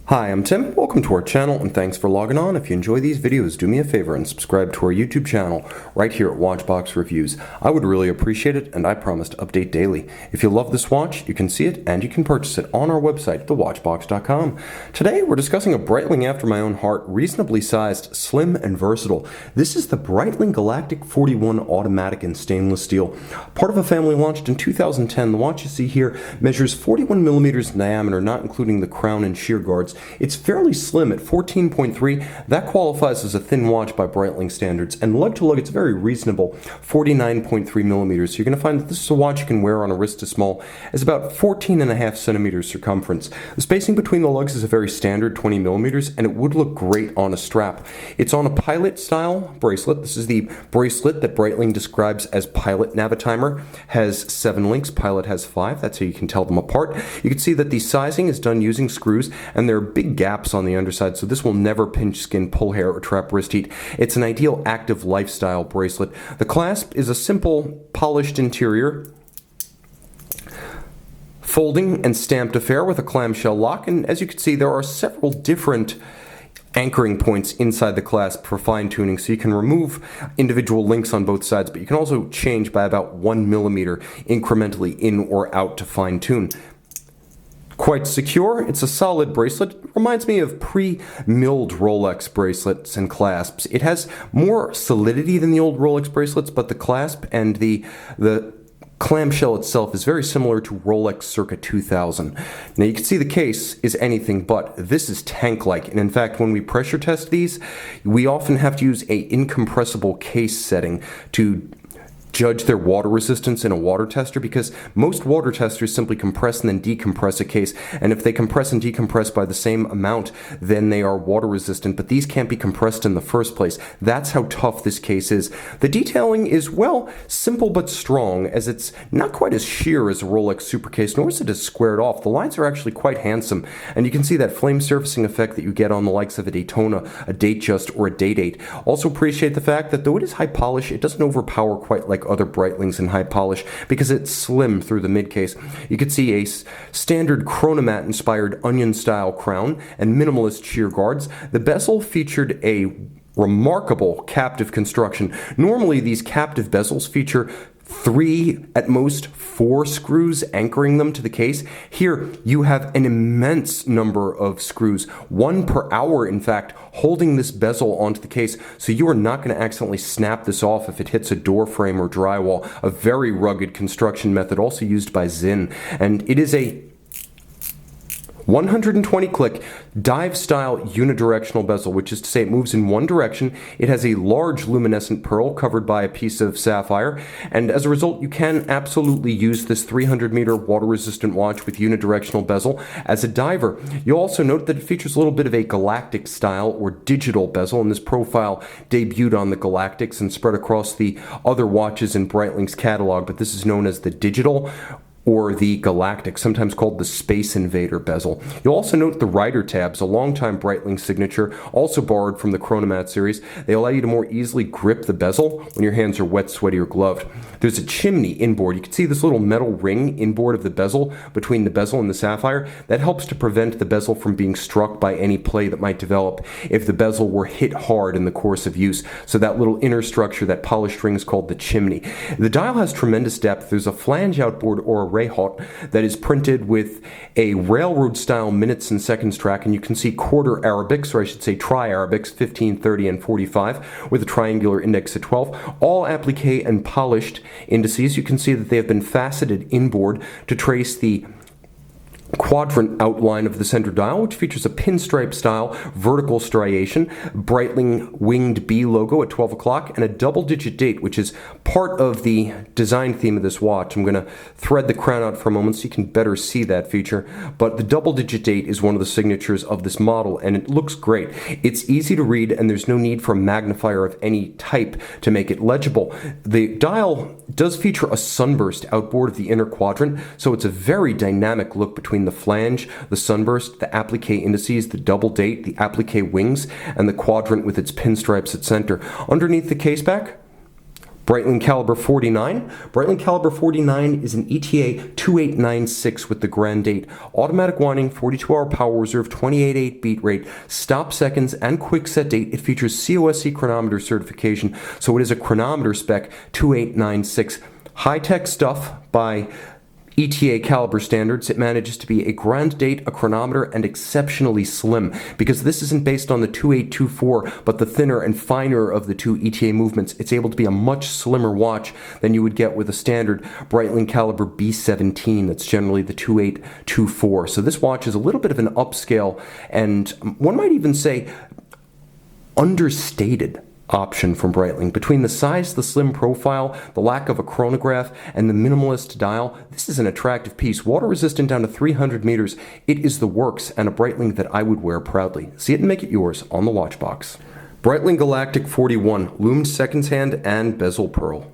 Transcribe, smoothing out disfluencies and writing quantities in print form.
Hi, I'm Tim. Welcome to our channel and thanks for logging on. If you enjoy these videos, do me a favor and subscribe to our YouTube channel right here at Watchbox Reviews. I would really appreciate it and I promise to update daily. If you love this watch, you can see it and you can purchase it on our website, thewatchbox.com. Today we're discussing a Breitling after my own heart, reasonably sized, slim and versatile. This is the Breitling Galactic 41 automatic in stainless steel. Part of a family launched in 2010, the watch you see here measures 41 millimeters in diameter, not including the crown and shear guards. It's fairly slim at 14.3. That qualifies as a thin watch by Breitling standards, and lug-to-lug it's very reasonable, 49.3 millimeters. You're going to find that this is a watch you can wear on a wrist as small as about 14.5 centimeters circumference. The spacing between the lugs is a very standard 20 millimeters, and it would look great on a strap. It's on a pilot style bracelet. This is the bracelet that Breitling describes as pilot navitimer. Has 7 links, pilot has 5. That's how you can tell them apart. You can see that the sizing is done using screws, and there are big gaps on the underside, so this will never pinch skin, pull hair, or trap wrist heat. It's an ideal active lifestyle bracelet. The clasp is a simple polished interior, folding and stamped affair with a clamshell lock, and as you can see there are several different anchoring points inside the clasp for fine-tuning, so you can remove individual links on both sides, but you can also change by about 1 millimeter incrementally in or out to fine-tune. Quite secure. It's a solid bracelet. It reminds me of pre-milled Rolex bracelets and clasps. It has more solidity than the old Rolex bracelets, but the clasp and the clamshell itself is very similar to Rolex circa 2000. Now you can see the case is anything but. This is tank-like, and in fact when we pressure test these, we often have to use a incompressible case setting to judge their water resistance in a water tester, because most water testers simply compress and then decompress a case, and if they compress and decompress by the same amount, then they are water resistant, but these can't be compressed in the first place. That's how tough this case is. The detailing is, well, simple but strong, as it's not quite as sheer as a Rolex Super case, nor is it as squared off. The lines are actually quite handsome, and you can see that flame surfacing effect that you get on the likes of a Daytona, a Datejust, or a Day-Date. Also appreciate the fact that though it is high polish, it doesn't overpower quite like other Breitlings in high polish, because it's slim through the mid case. You could see a standard chronomat inspired onion style crown and minimalist shear guards. The bezel featured a remarkable captive construction. Normally these captive bezels feature 3, at most 4 screws anchoring them to the case. Here you have an immense number of screws, 1 per hour in fact, holding this bezel onto the case, so you are not going to accidentally snap this off if it hits a door frame or drywall. A very rugged construction method also used by Zinn, and it is a 120 click dive style unidirectional bezel, which is to say it moves in one direction. It has a large luminescent pearl covered by a piece of sapphire, and as a result you can absolutely use this 300 meter water resistant watch with unidirectional bezel as a diver. You'll also note that it features a little bit of a galactic style or digital bezel, and this profile debuted on the Galactics and spread across the other watches in Breitling's catalog, but this is known as the digital or the Galactic, sometimes called the Space Invader bezel. You'll also note the rider tabs, a longtime Breitling signature, also borrowed from the Chronomat series. They allow you to more easily grip the bezel when your hands are wet, sweaty, or gloved. There's a chimney inboard. You can see this little metal ring inboard of the bezel between the bezel and the sapphire. That helps to prevent the bezel from being struck by any play that might develop if the bezel were hit hard in the course of use. So that little inner structure, that polished ring, is called the chimney. The dial has tremendous depth. There's a flange outboard or a Rayhot that is printed with a railroad style minutes and seconds track, and you can see quarter Arabics, or I should say tri-Arabics, 15, 30, and 45, with a triangular index at 12, all applique and polished indices. You can see that they have been faceted inboard to trace the quadrant outline of the center dial, which features a pinstripe style vertical striation, Breitling winged B logo at 12 o'clock, and a double-digit date, which is part of the design theme of this watch. I'm going to thread the crown out for a moment so you can better see that feature, but the double-digit date is one of the signatures of this model, and it looks great. It's easy to read, and there's no need for a magnifier of any type to make it legible. The dial does feature a sunburst outboard of the inner quadrant, so it's a very dynamic look between the flange, the sunburst, the applique indices, the double date, the applique wings, and the quadrant with its pinstripes at center. Underneath the caseback, Breitling Caliber 49. Breitling Caliber 49 is an ETA 2896 with the Grand 8. Automatic winding, 42-hour power reserve, 28.8 beat rate, stop seconds, and quick set date. It features COSC chronometer certification, so it is a chronometer spec 2896. High-tech stuff by ETA caliber standards. It manages to be a grand date, a chronometer, and exceptionally slim, because this isn't based on the 2824, but the thinner and finer of the two ETA movements. It's able to be a much slimmer watch than you would get with a standard Breitling caliber B17 that's generally the 2824. So this watch is a little bit of an upscale, and one might even say understated option from Breitling. Between the size, the slim profile, the lack of a chronograph, and the minimalist dial, this is an attractive piece. Water resistant down to 300 meters. It is the works, and a Breitling that I would wear proudly. See it and make it yours on the watch box. Breitling Galactic 41, loomed seconds hand and bezel pearl.